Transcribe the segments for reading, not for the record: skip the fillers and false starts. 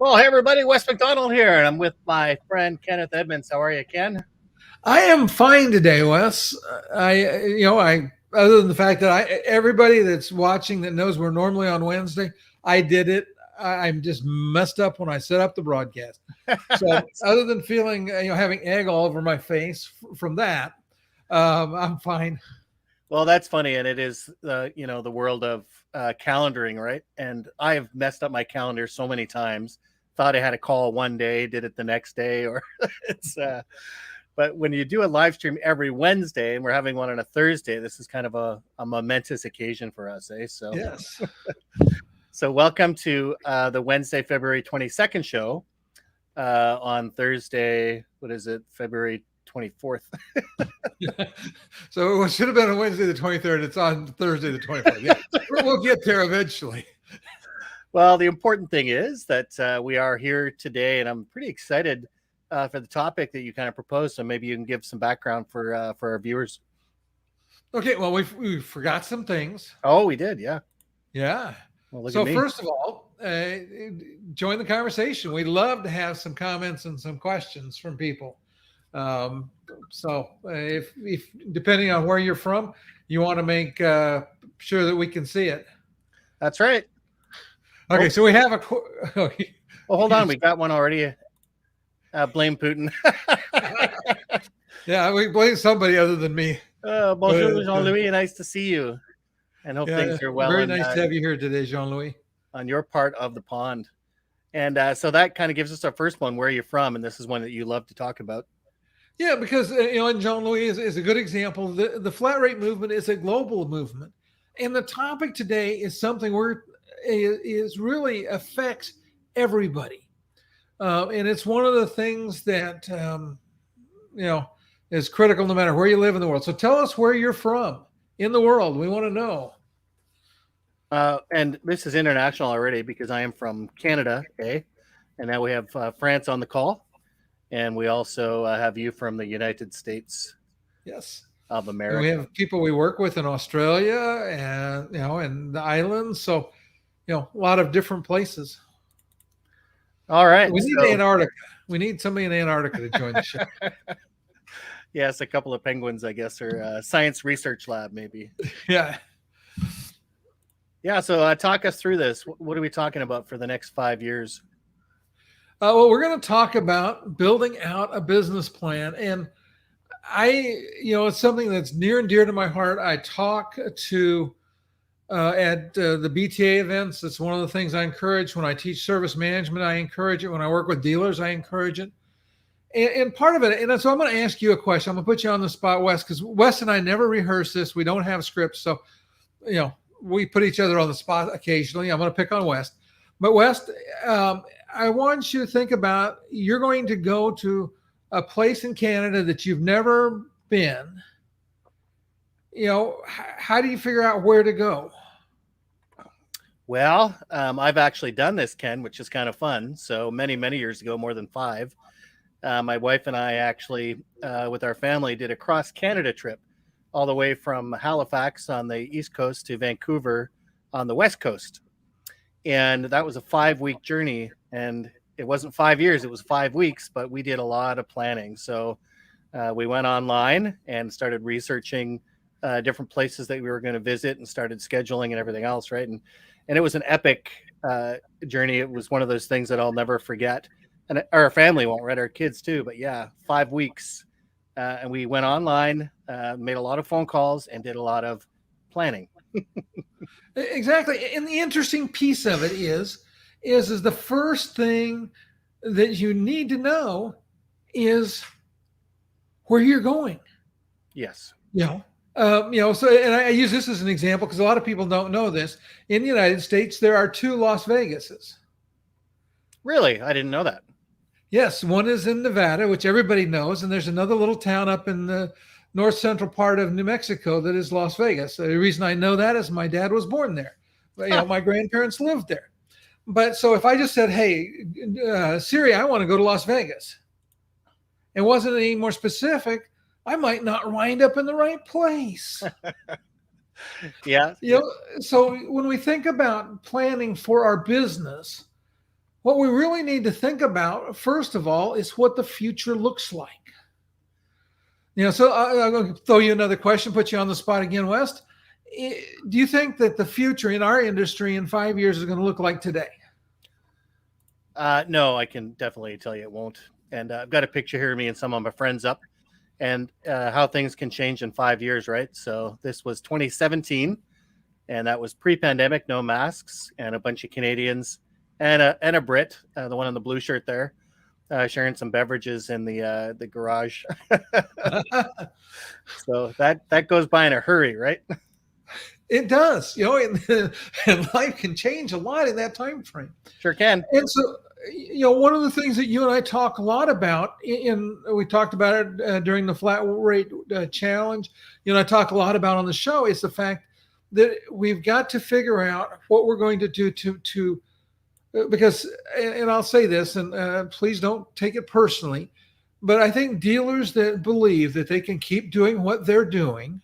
Well, hey everybody, Wes McDonald here, and I'm with my friend Kenneth Edmonds. How are you, Ken? I am fine today, Wes. Other than the fact that everybody that's watching that knows we're normally on Wednesday, I did it. I'm just messed up when I set up the broadcast. So other than feeling, having egg all over my face from that, I'm fine. Well, that's funny, and it is, the world of calendaring, right? And I have messed up my calendar so many times. Thought I had a call one day, did it the next day, or it's. But when you do a live stream every Wednesday, and we're having one on a Thursday, this is kind of a momentous occasion for us, eh? So yes. So welcome to the Wednesday, February 22nd show on Thursday. What is it? February 24th. So it should have been on Wednesday the 23rd. It's on Thursday the 24th. Yeah, we'll get there eventually. Well, the important thing is that we are here today, and I'm pretty excited for the topic that you kind of proposed. So maybe you can give some background for our viewers. Okay. Well, we forgot some things. Oh, we did. Yeah. Yeah. Well, so first of all, join the conversation. We'd love to have some comments and some questions from people. If depending on where you're from, you want to make sure that we can see it. That's right. Okay, so we have a. Well, hold on, we got one already. Blame Putin. Yeah, we blame somebody other than me. Bonjour, Jean-Louis. Nice to see you, and hope things are well. Very nice to have you here today, Jean-Louis. On your part of the pond, and so that kind of gives us our first one. Where are you from? And this is one that you love to talk about. Yeah, because and Jean-Louis is a good example. The flat rate movement is a global movement, and the topic today is something is really affects everybody, and it's one of the things that is critical no matter where you live in the world. So tell us where you're from in the world. We want to know. And this is international already because I am from Canada, okay? And now we have France on the call, and we also have you from the United States. Yes. Of America. And we have people we work with in Australia and and the islands. So a lot of different places. All right. We need Antarctica. We need somebody in Antarctica to join the show. Yes, a couple of penguins, I guess, or science research lab, maybe. Yeah. Yeah. So talk us through this. What are we talking about for the next 5 years? Well, we're going to talk about building out a business plan. And it's something that's near and dear to my heart. I talk to at the BTA events. It's one of the things I encourage when I teach service management. I encourage it when I work with dealers. I encourage it, and part of it. And so I'm going to ask you a question. I'm going to put you on the spot, Wes, because Wes and I never rehearse this. We don't have scripts, so we put each other on the spot occasionally. I'm going to pick on Wes, but Wes, I want you to think about you're going to go to a place in Canada that you've never been. How do you figure out where to go? Well, I've actually done this, Ken, which is kind of fun. So many, many years ago, more than 5, my wife and I actually, with our family, did a cross-Canada trip all the way from Halifax on the East Coast to Vancouver on the West Coast. And that was a 5-week journey. And it wasn't 5 years, it was 5 weeks, but we did a lot of planning. So we went online and started researching different places that we were going to visit and started scheduling and everything else, right? And it was an epic journey. It was one of those things that I'll never forget. And our family won't, right? Our kids too. But yeah, 5 weeks. And we went online, made a lot of phone calls, and did a lot of planning. Exactly. And the interesting piece of it is the first thing that you need to know is where you're going. Yes. So, and I use this as an example because a lot of people don't know this. In the United States, there are 2 Las Vegases. Really? I didn't know that. Yes, one is in Nevada, which everybody knows, and there's another little town up in the north central part of New Mexico that is Las Vegas. The reason I know that is my dad was born there. My grandparents lived there. But so if I just said, "Hey, Siri, I want to go to Las Vegas," and wasn't any more specific, I might not wind up in the right place. Yeah. So when we think about planning for our business, what we really need to think about, first of all, is what the future looks like. So I'm going to throw you another question, put you on the spot again, West. Do you think that the future in our industry in 5 years is going to look like today? No, I can definitely tell you it won't. And I've got a picture here of me and some of my friends up, and how things can change in 5 years, right? So this was 2017, and that was pre-pandemic, no masks, and a bunch of Canadians and a Brit, the one in the blue shirt there, sharing some beverages in the garage. So that goes by in a hurry, right? It does, and life can change a lot in that time frame. Sure can. And so, one of the things that you and I talk a lot about, we talked about it during the flat rate challenge. I talk a lot about on the show is the fact that we've got to figure out what we're going to do to because, and I'll say this, and please don't take it personally, but I think dealers that believe that they can keep doing what they're doing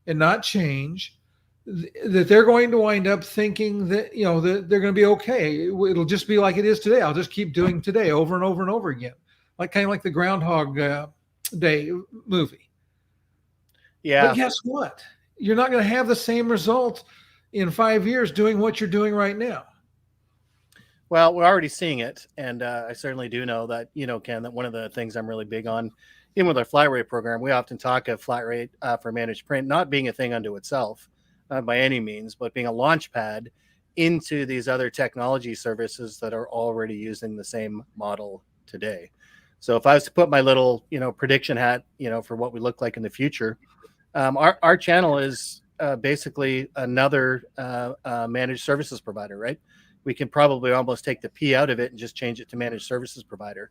and not change, that they're going to wind up thinking that that they're going to be okay. It'll just be like it is today. I'll just keep doing today over and over and over again, kind of like the Groundhog Day movie. Yeah. But guess what? You're not going to have the same result in 5 years doing what you're doing right now. Well, we're already seeing it, and I certainly do know that, Ken, that one of the things I'm really big on, even with our flat rate program, we often talk of flat rate for managed print not being a thing unto itself, not by any means, but being a launch pad into these other technology services that are already using the same model today. So if I was to put my little, prediction hat, for what we look like in the future, our channel is basically another managed services provider, right? We can probably almost take the P out of it and just change it to managed services provider.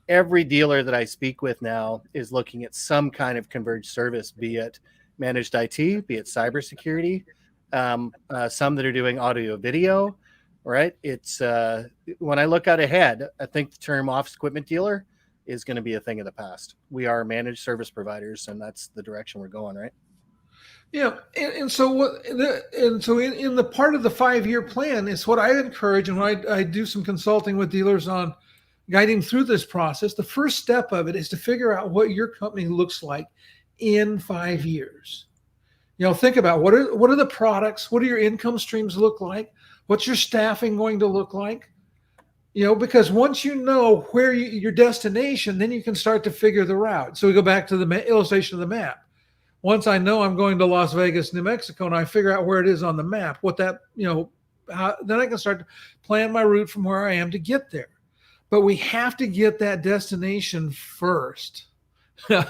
Every dealer that I speak with now is looking at some kind of converged service, be it managed IT, be it cybersecurity, some that are doing audio video, right? It's when I look out ahead, I think the term office equipment dealer is going to be a thing of the past. We are managed service providers, and that's the direction we're going, right? Yeah, and so in the part of the 5 year plan is what I encourage, and when I do some consulting with dealers on guiding through this process. The first step of it is to figure out what your company looks like in 5 years. Think about what are the products, what do your income streams look like, what's your staffing going to look like, because once you know where your destination, then you can start to figure the route. So we go back to the illustration of the map. Once I know I'm going to Las Vegas, New Mexico, and I figure out where it is on the map, what that, then I can start to plan my route from where I am to get there. But we have to get that destination first. I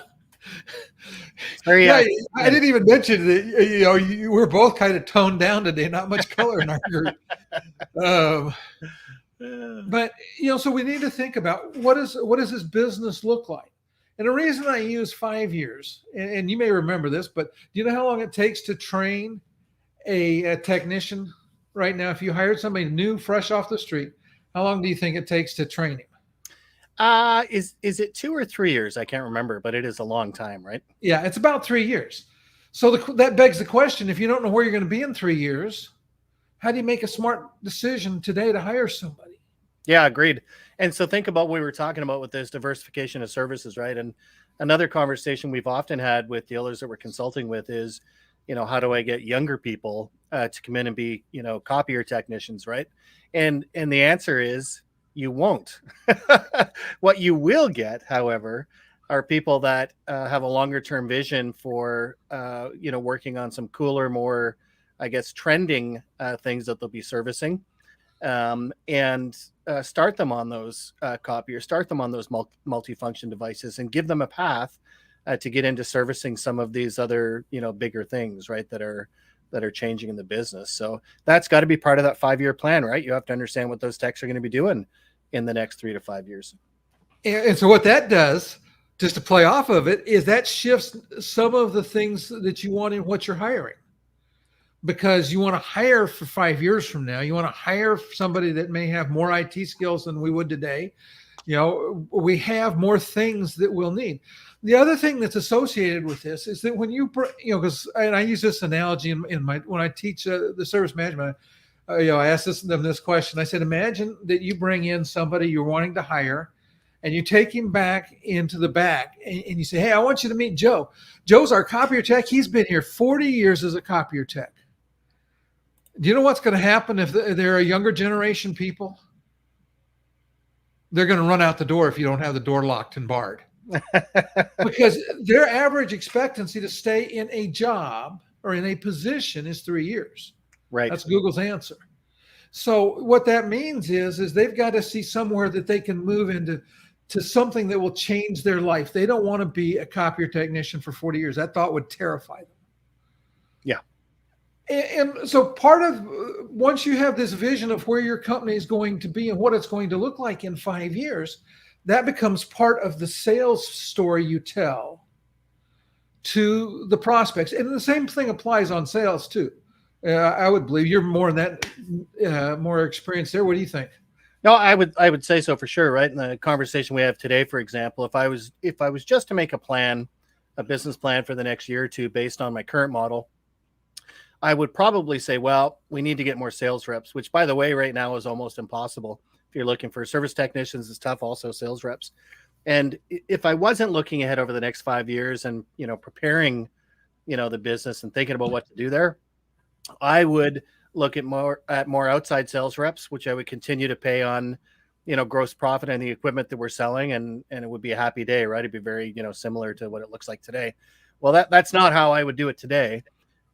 didn't even mention that, we're both kind of toned down today, not much color in our group. But, so we need to think about what does this business look like? And the reason I use 5 years, and you may remember this, but do you know how long it takes to train a technician right now? If you hired somebody new, fresh off the street, how long do you think it takes to train him? Is it 2 or 3 years? I can't remember, but it is a long time, right? Yeah, it's about 3 years. So that begs the question, if you don't know where you're going to be in 3 years, how do you make a smart decision today to hire somebody? Yeah, agreed. And so think about what we were talking about with this diversification of services, right? And another conversation we've often had with dealers that we're consulting with is, how do I get younger people to come in and be, copier technicians, right? And the answer is you won't. What you will get, however, are people that have a longer term vision for, working on some cooler, more, I guess, trending things that they'll be servicing. And start them on those copiers, start them on those multifunction devices, and give them a path to get into servicing some of these other, bigger things, right, that are changing in the business. So that's got to be part of that 5 year plan, right? You have to understand what those techs are going to be doing in the next 3 to 5 years. And so what that does, just to play off of it, is that shifts some of the things that you want in what you're hiring. Because you want to hire for 5 years from now, you want to hire somebody that may have more IT skills than we would today. We have more things that we'll need. The other thing that's associated with this is that when because and I use this analogy in my when I teach the service management, I asked them this question. I said, imagine that you bring in somebody you're wanting to hire, and you take him back into the back, and you say, hey, I want you to meet Joe. Joe's our copier tech. He's been here 40 years as a copier tech. Do you know what's going to happen if they're a younger generation people? They're going to run out the door if you don't have the door locked and barred. Because their average expectancy to stay in a job or in a position is 3 years. Right. That's Google's answer. So what that means is they've got to see somewhere that they can move into something that will change their life. They don't want to be a copier technician for 40 years. That thought would terrify them. Yeah. And so part of, once you have this vision of where your company is going to be and what it's going to look like in 5 years, that becomes part of the sales story you tell to the prospects. And the same thing applies on sales too. I would believe you're more in that, more experienced there. What do you think? No, I would say so for sure. Right. In the conversation we have today, for example, if I was just to make a business plan for the next year or two based on my current model, I would probably say, well, we need to get more sales reps, which, by the way, right now is almost impossible. If you're looking for service technicians, it's tough. Also sales reps. And if I wasn't looking ahead over the next 5 years and, preparing, the business and thinking about what to do there, I would look at more outside sales reps, which I would continue to pay on, gross profit and the equipment that we're selling. And it would be a happy day, right? It'd be very, similar to what it looks like today. Well, that's not how I would do it today.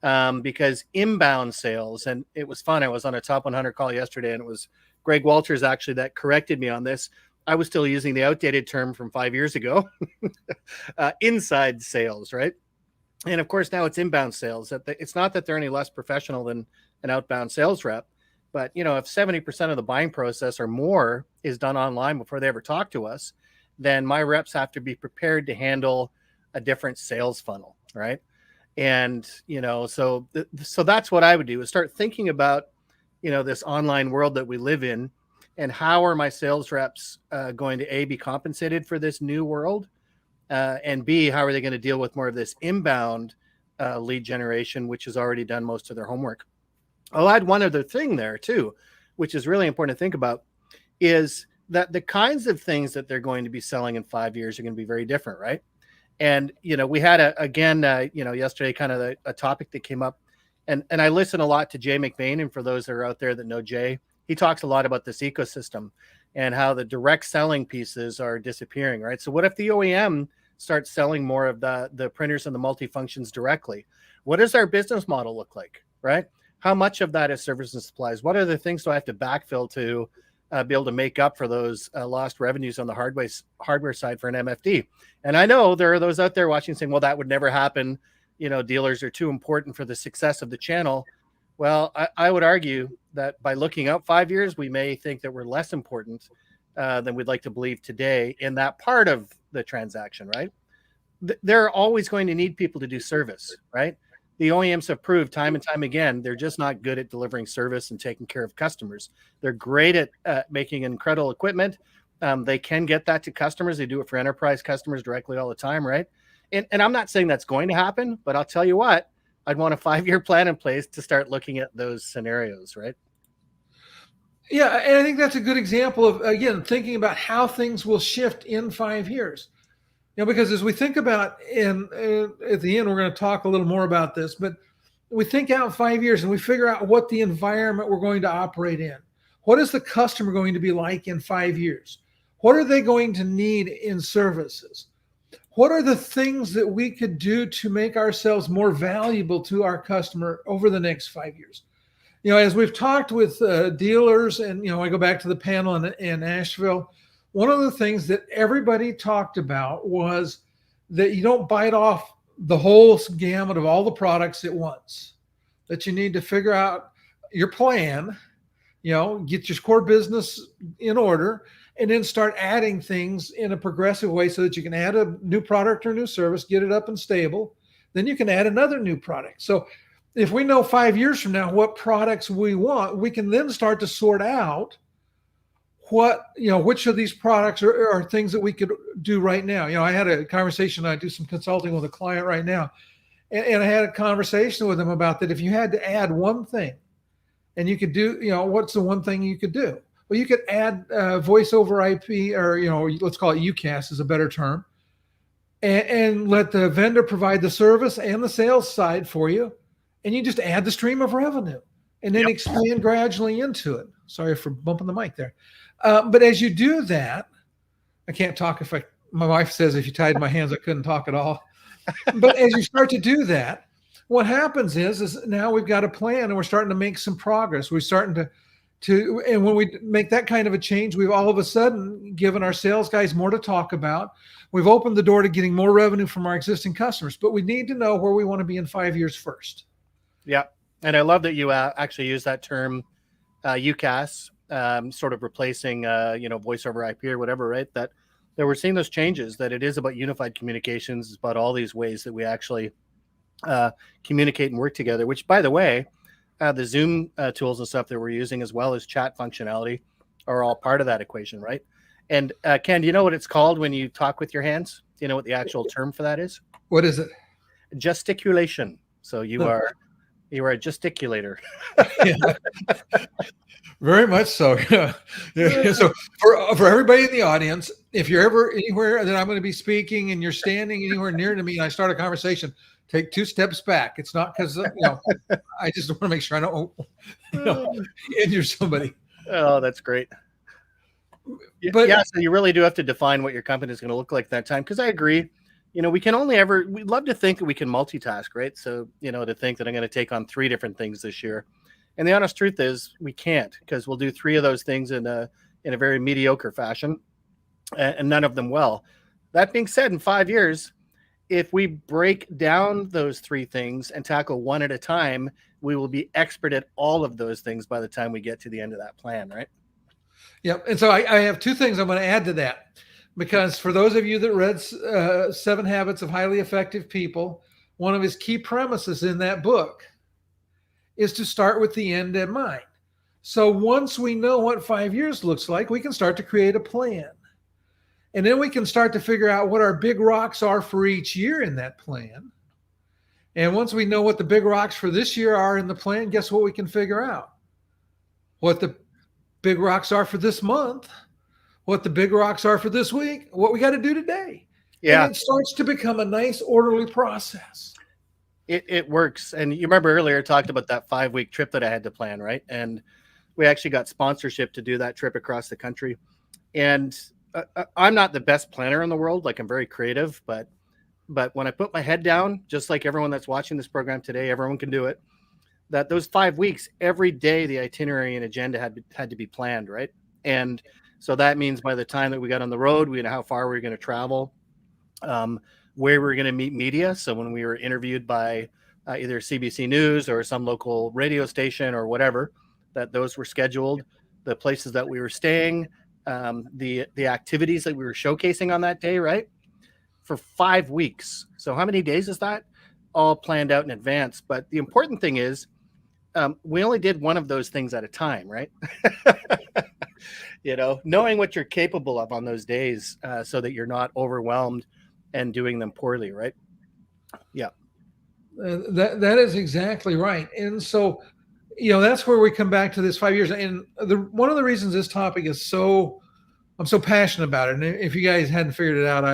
Because inbound sales, and it was fun. I was on a top 100 call yesterday, and it was Greg Walters actually that corrected me on this. I was still using the outdated term from 5 years ago, inside sales, right? And of course, now it's inbound sales. It's not that they're any less professional than an outbound sales rep, but if 70% of the buying process or more is done online before they ever talk to us, then my reps have to be prepared to handle a different sales funnel, right? And, so that's what I would do, is start thinking about, this online world that we live in, and how are my sales reps going to be compensated for this new world? And B, how are they going to deal with more of this inbound lead generation, which has already done most of their homework? I'll add one other thing there too, which is really important to think about, is that the kinds of things that they're going to be selling in 5 years are going to be very different, right? And, we had yesterday, kind of a topic that came up, and I listen a lot to Jay McBain. And for those that are out there that know Jay, he talks a lot about this ecosystem and how the direct selling pieces are disappearing, right? So what if the OEM starts selling more of the printers and the multifunctions directly? What does our business model look like, right? How much of that is service and supplies? What other things do I have to backfill to be able to make up for those lost revenues on the hardware side for an MFD? And I know there are those out there watching saying, well, that would never happen. Dealers are too important for the success of the channel. Well, I would argue that by looking out 5 years, we may think that we're less important than we'd like to believe today in that part of the transaction, right? They're always going to need people to do service, right? The OEMs have proved time and time again, they're just not good at delivering service and taking care of customers. They're great at making incredible equipment. They can get that to customers. They do it for enterprise customers directly all the time, right? And I'm not saying that's going to happen, but I'll tell you what, I'd want a 5-year plan in place to start looking at those scenarios, right? Yeah, and I think that's a good example of, again, thinking about how things will shift in 5 years. Because as we think about, and at the end, we're going to talk a little more about this, but we think out 5 years and we figure out what the environment we're going to operate in. What is the customer going to be like in 5 years? What are they going to need in services? What are the things that we could do to make ourselves more valuable to our customer over the next 5 years? As we've talked with dealers, and, I go back to the panel in Asheville, one of the things that everybody talked about was that you don't bite off the whole gamut of all the products at once, that you need to figure out your plan, get your core business in order, and then start adding things in a progressive way so that you can add a new product or new service, get it up and stable. Then you can add another new product. So if we know 5 years from now what products we want, we can then start to sort out which of these products are things that we could do right now. I had a conversation, I do some consulting with a client right now, and I had a conversation with them about that. If you had to add one thing and you could do, what's the one thing you could do? Well, you could add voice over IP, or, let's call it UCaaS is a better term, and let the vendor provide the service and the sales side for you. And you just add the stream of revenue and then expand gradually into it. Sorry for bumping the mic there. But as you do that, I can't talk my wife says if you tied my hands, I couldn't talk at all. But as you start to do that, what happens is now we've got a plan and we're starting to make some progress. We're starting and when we make that kind of a change, we've all of a sudden given our sales guys more to talk about. We've opened the door to getting more revenue from our existing customers, but we need to know where we want to be in 5 years first. Yeah. And I love that you actually use that term, UCaaS, sort of replacing, voice over IP or whatever, right? That we're seeing those changes, that it is about unified communications. It's about all these ways that we actually communicate and work together, which, by the way, the Zoom tools and stuff that we're using, as well as chat functionality, are all part of that equation, right? And Ken, do you know what it's called when you talk with your hands? Do you know what the actual term for that is? What is it? Gesticulation. So you are a gesticulator. Yeah. Very much so. Yeah. So for everybody in the audience, if you're ever anywhere that I'm going to be speaking and you're standing anywhere near to me and I start a conversation, take 2 steps back. It's not because I just want to make sure I don't injure somebody. Oh, that's great. But so you really do have to define what your company is going to look like that time. Because I agree, we'd love to think that we can multitask, right? So, to think that I'm going to take on 3 different things this year. And the honest truth is we can't, because we'll do 3 of those things in a very mediocre fashion and none of them well. That being said, in 5 years, if we break down those 3 things and tackle one at a time, we will be expert at all of those things by the time we get to the end of that plan, right? Yep. And so I have 2 things I'm going to add to that, because for those of you that read 7 Habits of Highly Effective People, one of his key premises in that book is to start with the end in mind. So once we know what 5 years looks like, we can start to create a plan. And then we can start to figure out what our big rocks are for each year in that plan. And once we know what the big rocks for this year are in the plan, guess what we can figure out? What the big rocks are for this month, what the big rocks are for this week, what we got to do today. Yeah. And it starts to become a nice, orderly process. It works. And you remember earlier I talked about that 5-week trip that I had to plan, right? And we actually got sponsorship to do that trip across the country. And I'm not the best planner in the world. Like, I'm very creative, but when I put my head down, just like everyone that's watching this program today, everyone can do it. That those 5 weeks, every day, the itinerary and agenda had to be planned, right? And so that means by the time that we got on the road, we know how far we were going to travel, where we were going to meet media. So when we were interviewed by either CBC News or some local radio station or whatever, that those were scheduled, the places that we were staying, the activities that we were showcasing on that day, right? For 5 weeks. So how many days is that? All planned out in advance. But the important thing is, we only did one of those things at a time, right? Knowing what you're capable of on those days, so that you're not overwhelmed and doing them poorly, right? Yeah. That is exactly right. And so, that's where we come back to this 5 years. And one of the reasons this topic is I'm so passionate about it. And if you guys hadn't figured it out,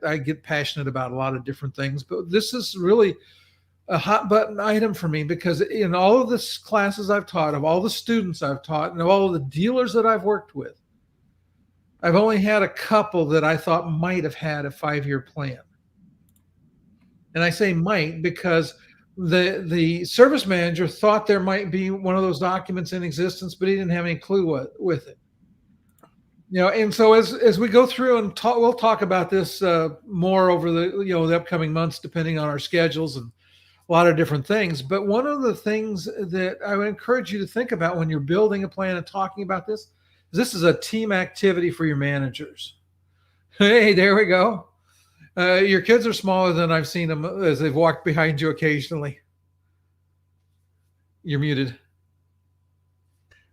I get passionate about a lot of different things, but this is really a hot button item for me, because in all of the classes I've taught, of all the students I've taught, and of all of the dealers that I've worked with, I've only had a couple that I thought might have had a 5-year plan. And I say might because the service manager thought there might be one of those documents in existence, but he didn't have any clue with it. And so as we go through and we'll talk about this more over the upcoming months, depending on our schedules and a lot of different things. But one of the things that I would encourage you to think about when you're building a plan and talking about this This is a team activity for your managers. Hey, there we go. Your kids are smaller than I've seen them as they've walked behind you occasionally. You're muted.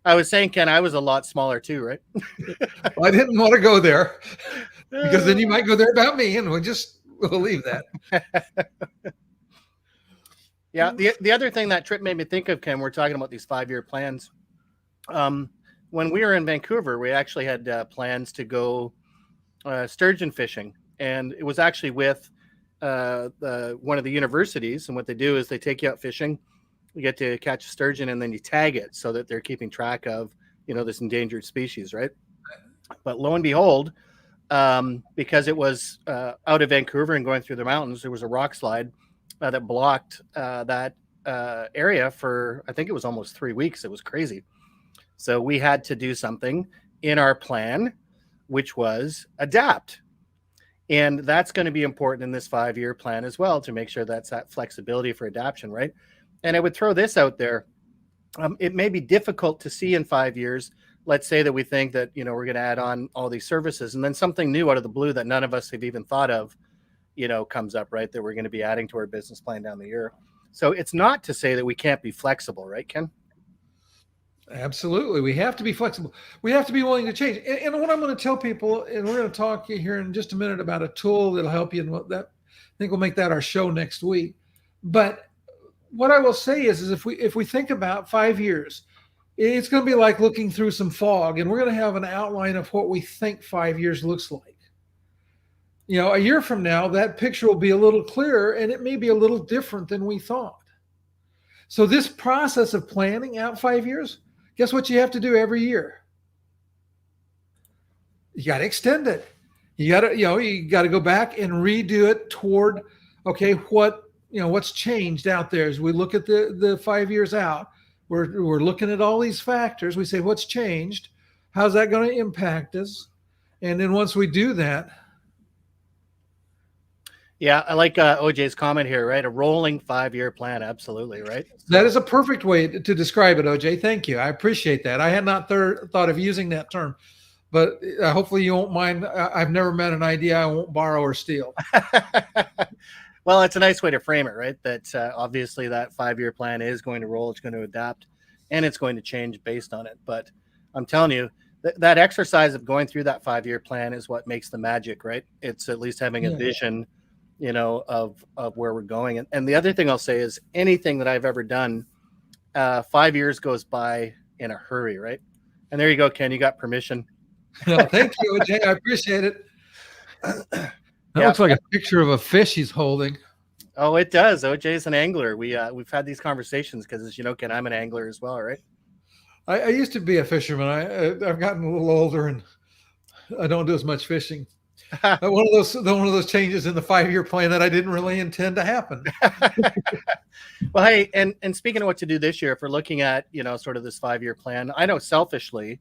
I was saying, Ken, I was a lot smaller too, right? Well, I didn't want to go there because then you might go there about me, and we'll leave that. Yeah. The other thing that trip made me think of, Ken, we're talking about these 5-year plans. When we were in Vancouver, we actually had plans to go sturgeon fishing, and it was actually with one of the universities. And what they do is they take you out fishing, you get to catch a sturgeon, and then you tag it so that they're keeping track of, this endangered species, right? But lo and behold, because it was out of Vancouver and going through the mountains, there was a rock slide that blocked that area for, I think it was almost 3 weeks. It was crazy. So we had to do something in our plan, which was adapt. And that's going to be important in this 5-year plan as well, to make sure that's that flexibility for adaptation, right? And I would throw this out there. It may be difficult to see in 5 years. Let's say that we think that, we're going to add on all these services, and then something new out of the blue that none of us have even thought of, comes up, right? That we're going to be adding to our business plan down the year. So it's not to say that we can't be flexible, right, Ken? Absolutely. We have to be flexible. We have to be willing to change. And what I'm going to tell people, and we're going to talk here in just a minute about a tool that'll help you. And I think we'll make that our show next week. But what I will say is if we think about 5 years, it's going to be like looking through some fog, and we're going to have an outline of what we think 5 years looks like. A year from now, that picture will be a little clearer, and it may be a little different than we thought. So this process of planning out 5 years, guess what you have to do every year? You got to extend it. You got to go back and redo it toward, okay, what's changed out there as we look at the 5 years out. We're looking at all these factors. We say, what's changed? How's that going to impact us? And then once we do that. Yeah, I like OJ's comment here, right? A rolling 5-year plan. Absolutely, right? That is a perfect way to describe it, OJ. Thank you. I appreciate that. I had not thought of using that term, but hopefully you won't mind. I've never met an idea I won't borrow or steal. Well, it's a nice way to frame it, right? That obviously that 5-year plan is going to roll, it's going to adapt, and it's going to change based on it. But I'm telling you, that exercise of going through that 5-year plan is what makes the magic, right? It's at least having a vision, of where we're going. And the other thing I'll say is anything that I've ever done, 5 years goes by in a hurry, right? And there you go, Ken, you got permission. No, thank you, OJ. I appreciate it. That looks like a picture of a fish he's holding. Oh, it does. OJ's an angler. We've had these conversations because, as you know, Ken, I'm an angler as well, right? I used to be a fisherman. I've gotten a little older and I don't do as much fishing. One of those changes in the 5-year plan that I didn't really intend to happen. Well, hey, and speaking of what to do this year, if we're looking at, sort of this 5-year plan, I know selfishly,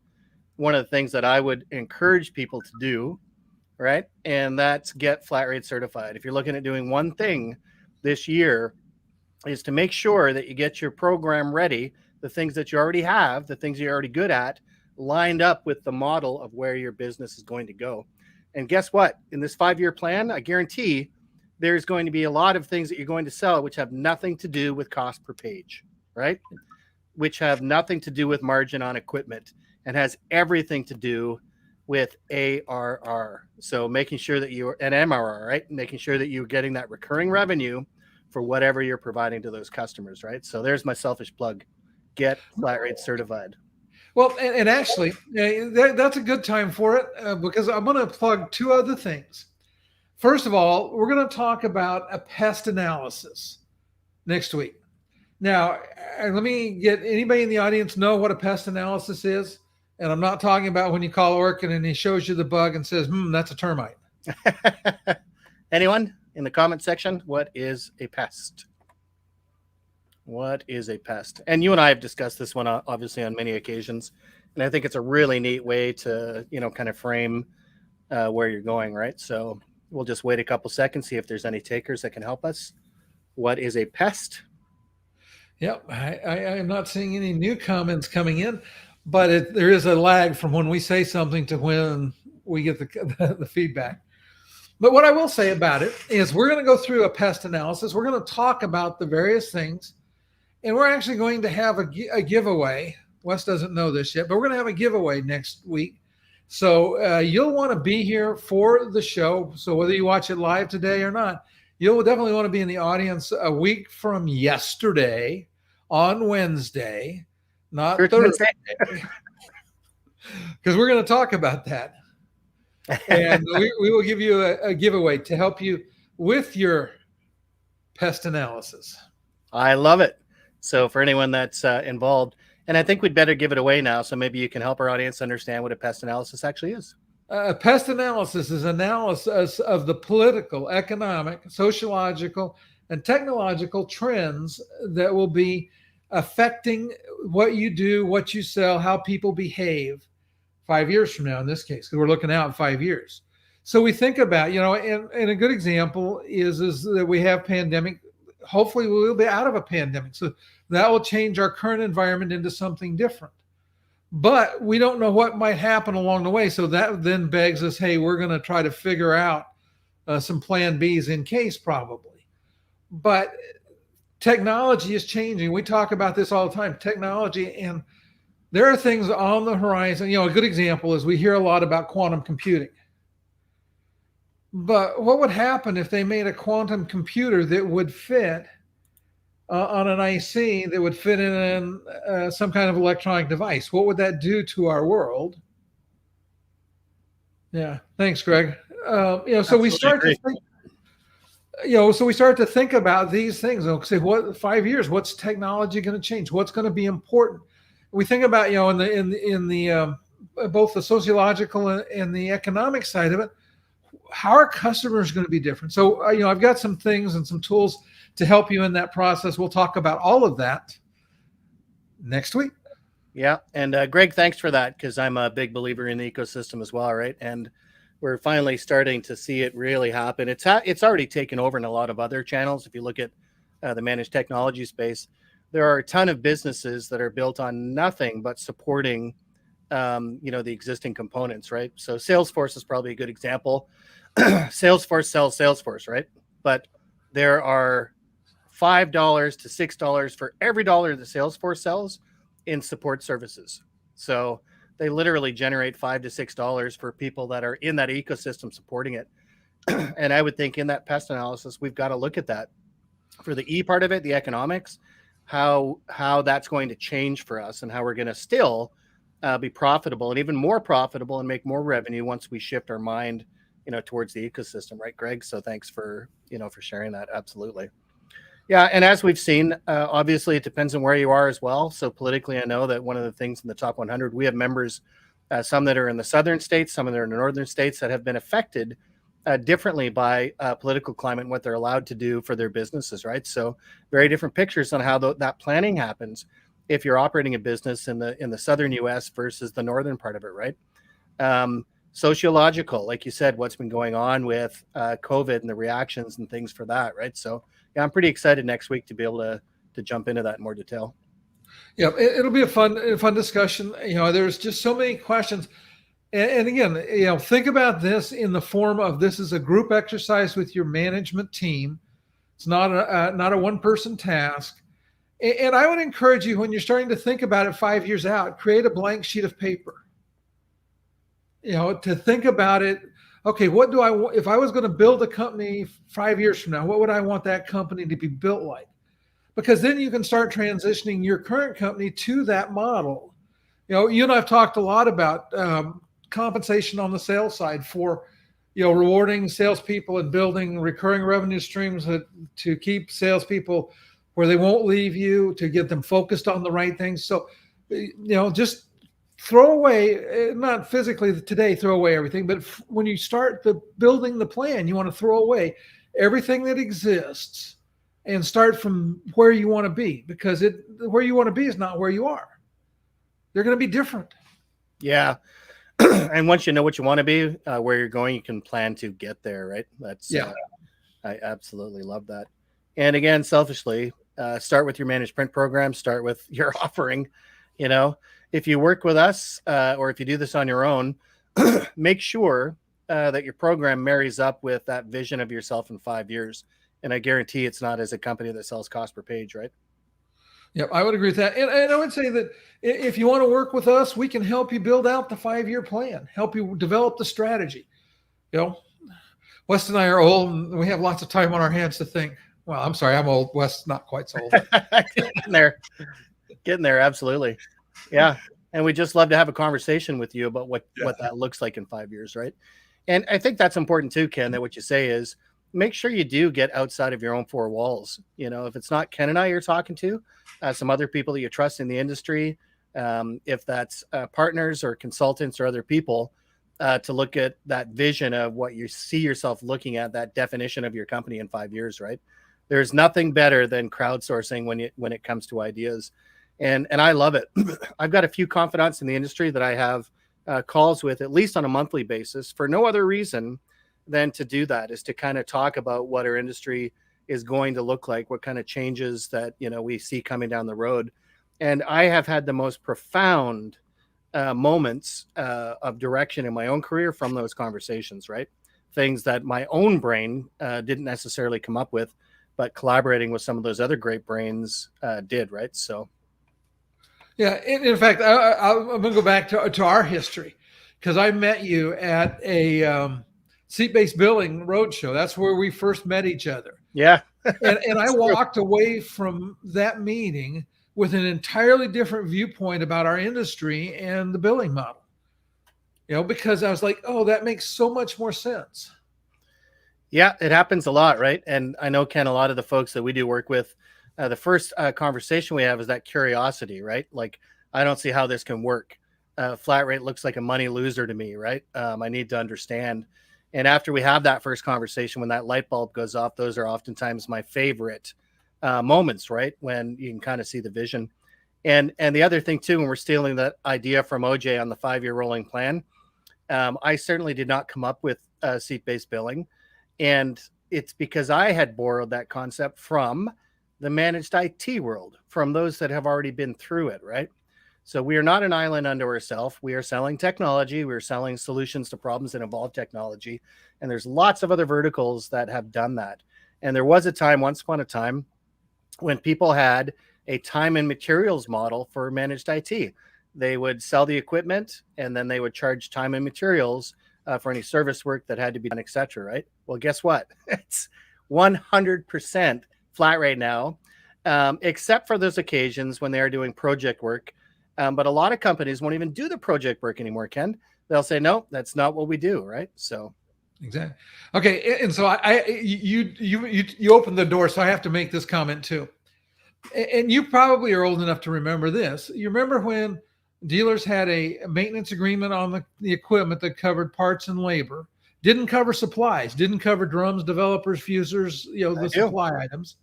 one of the things that I would encourage people to do, right? And that's get flat rate certified. If you're looking at doing one thing this year, is to make sure that you get your program ready, the things that you already have, the things you're already good at, lined up with the model of where your business is going to go. And guess what? In this 5-year plan, I guarantee there's going to be a lot of things that you're going to sell which have nothing to do with cost per page, right? Which have nothing to do with margin on equipment and has everything to do with ARR. So making sure that you're an MRR, right? Making sure that you're getting that recurring revenue for whatever you're providing to those customers, right? So there's my selfish plug. Get flat rate certified. Well, and actually, that's a good time for it because I'm going to plug 2 other things. First of all, we're going to talk about a pest analysis next week. Now, let me get anybody in the audience know what a pest analysis is. And I'm not talking about when you call Orkin and he shows you the bug and says, that's a termite. Anyone in the comment section, what is a pest? What is a pest? And you and I have discussed this one obviously on many occasions. And I think it's a really neat way to, kind of frame where you're going, right? So we'll just wait a couple seconds, see if there's any takers that can help us. What is a pest? Yep. I am not seeing any new comments coming in, but there is a lag from when we say something to when we get the feedback. But what I will say about it is we're going to go through a pest analysis. We're going to talk about the various things, and we're actually going to have a giveaway. Wes doesn't know this yet, but we're going to have a giveaway next week. So you'll want to be here for the show. So whether you watch it live today or not, you'll definitely want to be in the audience a week from yesterday on Wednesday, not Thursday, because we're going to talk about that. And we will give you a giveaway to help you with your pest analysis. I love it. So for anyone that's involved, and I think we'd better give it away now, so maybe you can help our audience understand what a pest analysis actually is. Pest analysis is analysis of the political, economic, sociological, and technological trends that will be affecting what you do, what you sell, how people behave 5 years from now, in this case, because we're looking out 5 years. So we think about, and a good example is that we have pandemic. Hopefully we'll be out of a pandemic. So that will change our current environment into something different. But we don't know what might happen along the way. So that then begs us, hey, we're going to try to figure out some plan Bs in case, probably. But technology is changing. We talk about this all the time, technology, and there are things on the horizon. A good example is we hear a lot about quantum computing. But what would happen if they made a quantum computer that would fit on an IC, that would fit in some kind of electronic device? What would that do to our world? Yeah, thanks, Greg. So we start to think. So we start to think about these things. Say, what 5 years? What's technology going to change? What's going to be important? We think about in the both the sociological and the economic side of it. How are customers going to be different? So I've got some things and some tools to help you in that process. We'll talk about all of that next week. Yeah, and Greg, thanks for that, because I'm a big believer in the ecosystem as well, right? And we're finally starting to see it really happen. It's already taken over in a lot of other channels. If you look at the managed technology space, there are a ton of businesses that are built on nothing but supporting the existing components, right? So Salesforce is probably a good example. Salesforce sells Salesforce, right? But there are $5 to $6 for every dollar that Salesforce sells in support services. So they literally generate $5 to $6 for people that are in that ecosystem supporting it. And I would think in that pest analysis, we've got to look at that for the E part of it, the economics, how that's going to change for us, and how we're going to still be profitable, and even more profitable, and make more revenue once we shift our mind, towards the ecosystem, right, Greg? So thanks for sharing that. Absolutely. Yeah. And as we've seen, obviously it depends on where you are as well. So politically, I know that one of the things in the top 100, we have members, some that are in the southern states, some that are in the northern states, that have been affected differently by political climate and what they're allowed to do for their businesses, right? So very different pictures on how that planning happens if you're operating a business in the southern U.S. versus the northern part of it, right? Sociological, like you said, what's been going on with COVID and the reactions and things for that, right? So yeah, I'm pretty excited next week to be able to jump into that in more detail. Yeah, it'll be a fun discussion. There's just so many questions. And again, think about this in the form of, this is a group exercise with your management team. It's not a one-person task. And I would encourage you, when you're starting to think about it 5 years out, create a blank sheet of paper. To think about it. Okay, what do I want? If I was going to build a company 5 years from now, what would I want that company to be built like? Because then you can start transitioning your current company to that model. You and I've talked a lot about compensation on the sales side for, rewarding salespeople and building recurring revenue streams to keep salespeople where they won't leave you, to get them focused on the right things. So, just throw away, not physically today, throw away everything, but when you start building the plan, you want to throw away everything that exists and start from where you want to be, because where you want to be is not where you are. They're going to be different. Yeah. And once you know what you want to be, where you're going, you can plan to get there, right? That's, yeah. I absolutely love that. And again, selfishly, start with your managed print program, start with your offering, if you work with us or if you do this on your own, make sure that your program marries up with that vision of yourself in 5 years. And I guarantee it's not as a company that sells cost per page, right? Yep, I would agree with that. And I would say that if you want to work with us, we can help you build out the 5-year plan, help you develop the strategy. You know, Wes and I are old and we have lots of time on our hands to think. Well, I'm sorry, I'm old. Wes, not quite so old. Getting there. Absolutely. Yeah. And we just love to have a conversation with you about what that looks like in 5 years, right? And I think that's important too, Ken, that what you say is make sure you do get outside of your own four walls. You know, if it's not Ken and I you're talking to, some other people that you trust in the industry, if that's partners or consultants or other people, to look at that vision of what you see yourself looking at, that definition of your company in 5 years, right? There's nothing better than crowdsourcing when it comes to ideas. And I love it. I've got a few confidants in the industry that I have calls with at least on a monthly basis for no other reason than to do that, is to kind of talk about what our industry is going to look like, what kind of changes that, you know, we see coming down the road. And I have had the most profound moments of direction in my own career from those conversations, right? Things that my own brain didn't necessarily come up with, but collaborating with some of those other great brains did, right? So. Yeah, in fact, I'm going to go back to our history, because I met you at a SeatBased Billing roadshow. That's where we first met each other. Yeah. and I walked away from that meeting with an entirely different viewpoint about our industry and the billing model. You know, because I was like, oh, that makes so much more sense. Yeah, it happens a lot, right? And I know, Ken, a lot of the folks that we do work with, the first conversation we have is that curiosity, right? Like, I don't see how this can work. Flat rate looks like a money loser to me, right? I need to understand. And after we have that first conversation, when that light bulb goes off, those are oftentimes my favorite moments, right? When you can kind of see the vision. And the other thing too, when we're stealing that idea from OJ on the 5-year rolling plan, I certainly did not come up with seat-based billing. And it's because I had borrowed that concept from the managed IT world, from those that have already been through it, right? So we are not an island unto ourselves. We are selling technology. We're selling solutions to problems that involve technology. And there's lots of other verticals that have done that. And there was a time, once upon a time, when people had a time and materials model for managed IT. They would sell the equipment and then they would charge time and materials for any service work that had to be done, et cetera, right? Well, guess what? It's 100% flat rate now, except for those occasions when they are doing project work. But a lot of companies won't even do the project work anymore, Ken. They'll say, no, that's not what we do, right? So. Exactly. Okay, and so you opened the door, so I have to make this comment too. And you probably are old enough to remember this. You remember when dealers had a maintenance agreement on the equipment that covered parts and labor, didn't cover supplies, didn't cover drums, developers, fusers, the supply items.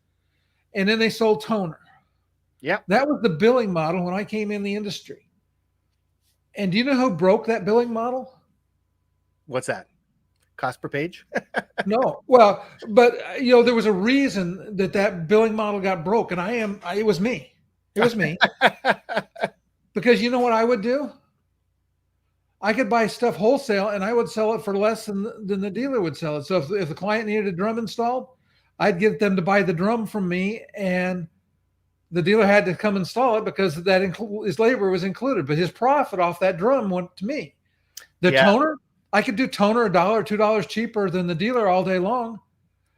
And then they sold toner. Yeah. That was the billing model when I came in the industry. And do you know who broke that billing model? What's that? Cost per page? No. Well, but there was a reason that billing model got broke, and it was me. It was me. Because you know what I would do? I could buy stuff wholesale and I would sell it for less than the dealer would sell it. So if the client needed a drum installed, I'd get them to buy the drum from me, and the dealer had to come install it because his labor was included, but his profit off that drum went to me. The toner, I could do toner $1 or $2 cheaper than the dealer all day long.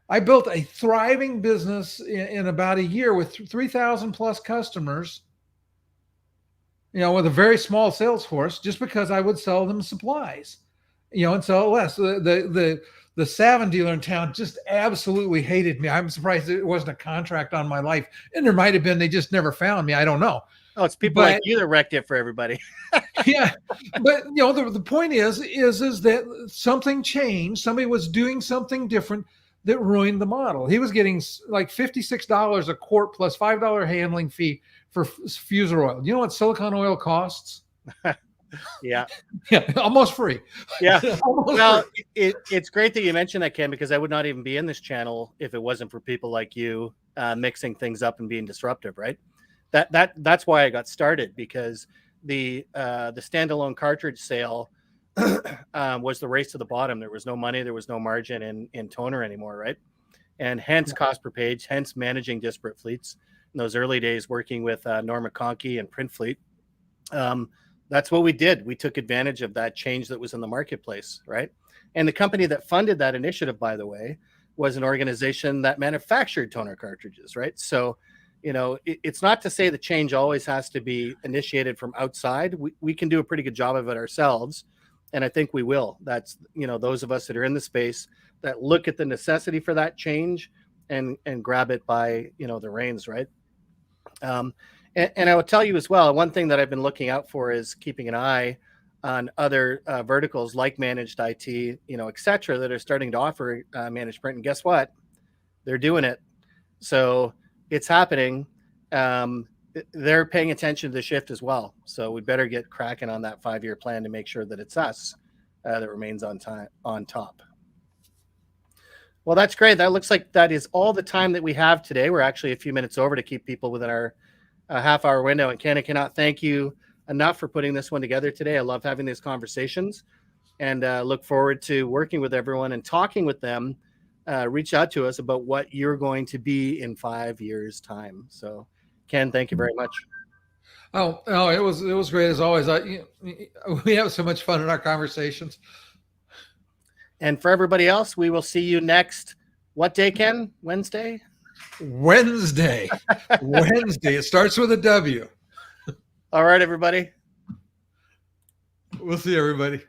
I built a thriving business in about a year with 3,000 plus customers, with a very small sales force, just because I would sell them supplies, and sell it less. The Savin dealer in town just absolutely hated me. I'm surprised there wasn't a contract on my life. And there might have been, they just never found me. I don't know. Oh, it's people like you that wrecked it for everybody. Yeah. But the point is that something changed. Somebody was doing something different that ruined the model. He was getting like $56 a quart plus $5 handling fee for fuser oil. You know what silicone oil costs? Yeah. Yeah, almost free. Yeah. Well, it's great that you mentioned that, Ken, because I would not even be in this channel if it wasn't for people like you mixing things up and being disruptive, right? That's why I got started, because the standalone cartridge sale was the race to the bottom. There was no money, there was no margin in toner anymore, right? And hence cost per page, hence managing disparate fleets. In those early days, working with Norm McConkey and Print Fleet, that's what we did. We took advantage of that change that was in the marketplace, right? And the company that funded that initiative, by the way, was an organization that manufactured toner cartridges, right? So, it's not to say the change always has to be initiated from outside. We can do a pretty good job of it ourselves, and I think we will. That's, those of us that are in the space that look at the necessity for that change and grab it by, the reins, right? And I will tell you as well, one thing that I've been looking out for is keeping an eye on other verticals like managed IT, et cetera, that are starting to offer managed print. And guess what? They're doing it. So it's happening. They're paying attention to the shift as well. So we better get cracking on that 5-year plan to make sure that it's us that remains on top. Well, that's great. That looks like that is all the time that we have today. We're actually a few minutes over to keep people within our half-hour window. And Ken, I cannot thank you enough for putting this one together today. I love having these conversations, and look forward to working with everyone and talking with them. Reach out to us about what you're going to be in 5 years' time. So, Ken, thank you very much. Oh, it was great as always. We have so much fun in our conversations. And for everybody else, we will see you next. What day, Ken? Wednesday. Wednesday. It starts with a W. All right, everybody. We'll see everybody.